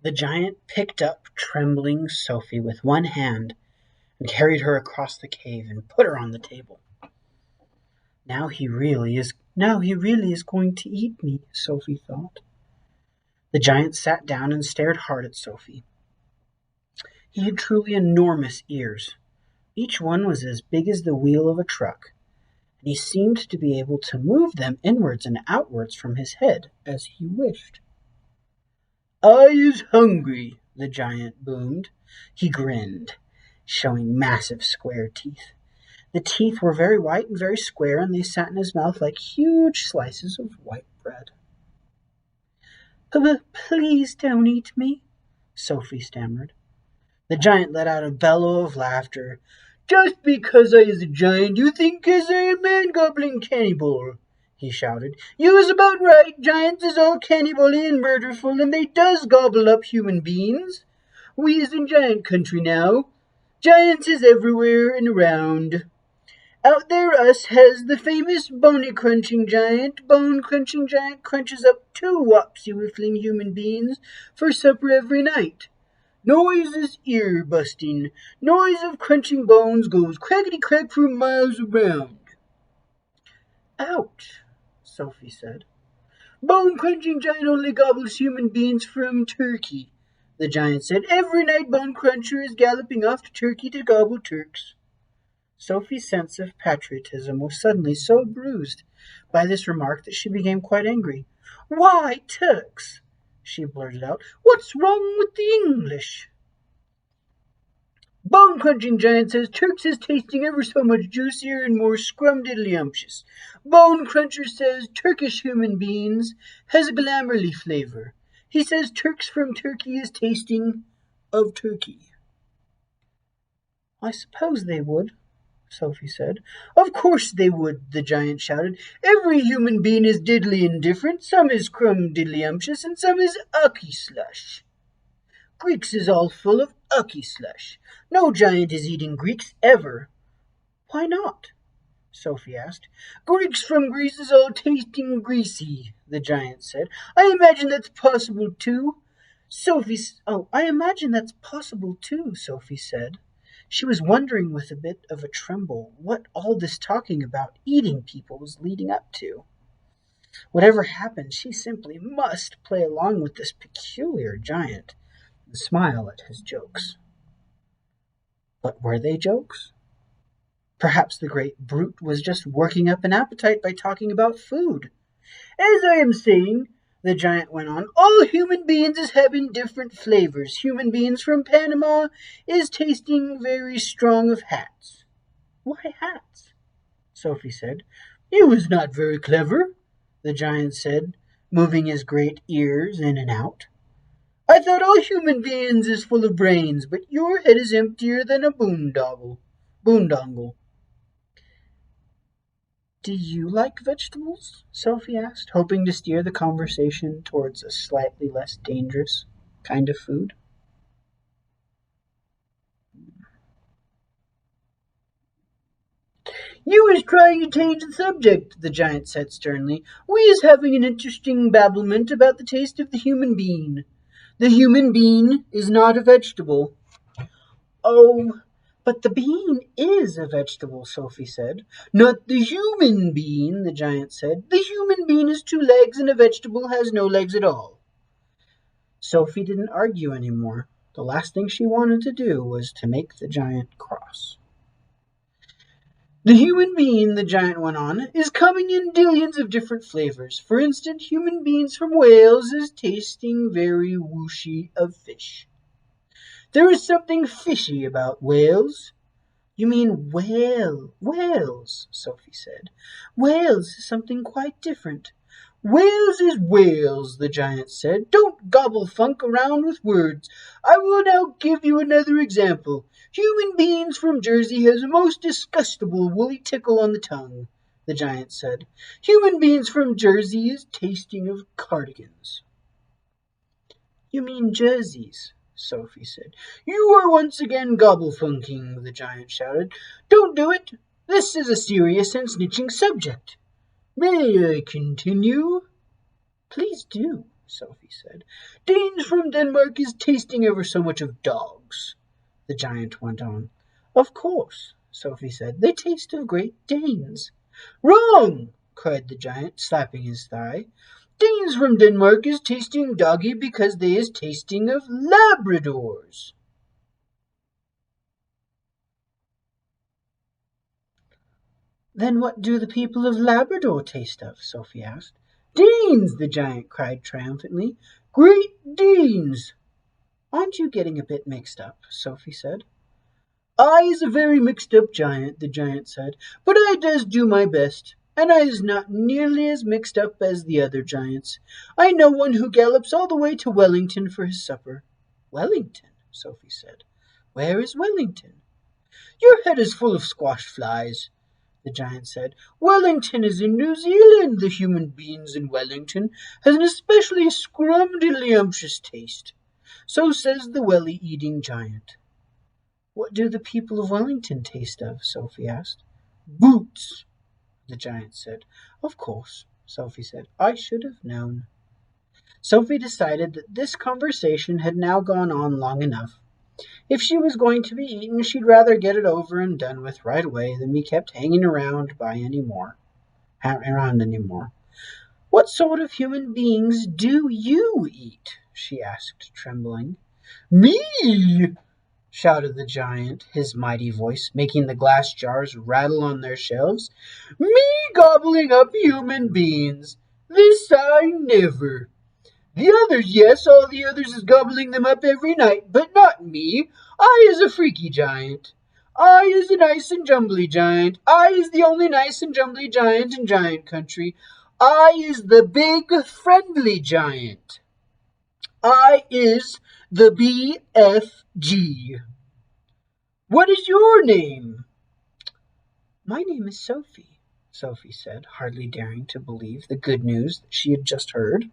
The giant picked up trembling Sophie with one hand and carried her across the cave and put her on the table. Now he really is going to eat me, Sophie thought. The giant sat down and stared hard at Sophie. He had truly enormous ears. Each one was as big as the wheel of a truck, and he seemed to be able to move them inwards and outwards from his head as he wished. "I is hungry," the giant boomed. He grinned, showing massive square teeth. The teeth were very white and very square, and they sat in his mouth like huge slices of white bread. "Please don't eat me," Sophie stammered. The giant let out a bellow of laughter. "Just because I is a giant, you think as I a man-gobbling cannibal," he shouted. "You is about right. Giants is all cannibally and murderful, and they does gobble up human beings. We is in giant country now. Giants is everywhere and around. Out there us has the famous bone-crunching giant. Bone-crunching giant crunches up 2 wopsy-whiffling human beings for supper every night. Noise is ear-busting. Noise of crunching bones goes crackety-crack for miles around." "Ouch," Sophie said. "Bone-crunching giant only gobbles human beings from Turkey," the giant said. "Every night Bone Cruncher is galloping off to Turkey to gobble Turks." Sophie's sense of patriotism was suddenly so bruised by this remark that she became quite angry. "Why Turks?" she blurted out. "What's wrong with the English?" "Bone-crunching giant says Turks is tasting ever so much juicier and more scrumdiddlyumptious. Bone Cruncher says Turkish human beings has a glamorly flavor. He says Turks from Turkey is tasting of Turkey." "I suppose they would," Sophie said. "Of course they would," the giant shouted. "Every human being is diddly indifferent. Some is crumdiddlyumptious and some is ucky slush. Greeks is all full of ucky slush. No giant is eating Greeks ever." "Why not?" Sophie asked. "Greeks from Greece is all tasting greasy," the giant said. "I imagine that's possible too." I imagine that's possible too," Sophie said. She was wondering with a bit of a tremble what all this talking about eating people was leading up to. Whatever happened, she simply must play along with this peculiar giant and smile at his jokes. But were they jokes? Perhaps the great brute was just working up an appetite by talking about food. "As I am saying," the giant went on, "all human beings is having different flavors. Human beings from Panama is tasting very strong of hats." "Why hats?" Sophie said. "You is not very clever," the giant said, moving his great ears in and out. "I thought all human beings is full of brains, but your head is emptier than a boondoggle. "Do you like vegetables?" Sophie asked, hoping to steer the conversation towards a slightly less dangerous kind of food. "You is trying to change the subject," the giant said sternly. "We is having an interesting babblement about the taste of the human bean. The human bean is not a vegetable." "Oh, but the bean is a vegetable," Sophie said. "Not the human bean," the giant said. "The human bean has 2 legs and a vegetable has no legs at all." Sophie didn't argue anymore. The last thing she wanted to do was to make the giant cross. "The human bean," the giant went on, "is coming in dillions of different flavors. For instance, human beans from Wales is tasting very whooshy of fish. There is something fishy about Wales." "You mean Wales," Sophie said. "Wales is something quite different." "Wales is Wales," the giant said. "Don't gobble funk around with words. I will now give you another example. Human beings from Jersey has a most disgustable woolly tickle on the tongue," the giant said. "Human beings from Jersey is tasting of cardigans." "You mean jerseys," Sophie said. "You are once again gobble-funking," the giant shouted. "Don't do it. This is a serious and snitching subject. May I continue?" "Please do," Sophie said. Danes from Denmark is tasting ever so much of dogs, the giant went on. Of course, Sophie said. They taste of Great Danes. Wrong! Cried the giant, slapping his thigh. Danes from Denmark is tasting doggy because they is tasting of Labradors. Then what do the people of Labrador taste of? Sophie asked. Danes, the giant cried triumphantly. Great Danes! Aren't you getting a bit mixed up? Sophie said. I is a very mixed up giant, the giant said, but I does do my best, and I is not nearly as mixed up as the other giants. I know one who gallops all the way to Wellington for his supper. Wellington, Sophie said. Where is Wellington? Your head is full of squash flies, the giant said. Wellington is in New Zealand. The human beings in Wellington has an especially scrumdiddlyumptious taste. So says the welly-eating giant. What do the people of Wellington taste of? Sophie asked. Boots, the giant said. Of course, Sophie said. I should have known. Sophie decided that this conversation had now gone on long enough. If she was going to be eaten, she'd rather get it over and done with right away than be kept hanging around any more. What sort of human beings do you eat? She asked, trembling. Me! Shouted the giant, his mighty voice making the glass jars rattle on their shelves. Me gobbling up human beings! This I never! The others, yes, all the others is gobbling them up every night, but not me. I is a freaky giant. I is a nice and jumbly giant. I is the only nice and jumbly giant in giant country. I is the big friendly giant. I is the BFG. What is your name? My name is Sophie, Sophie said, hardly daring to believe the good news that she had just heard.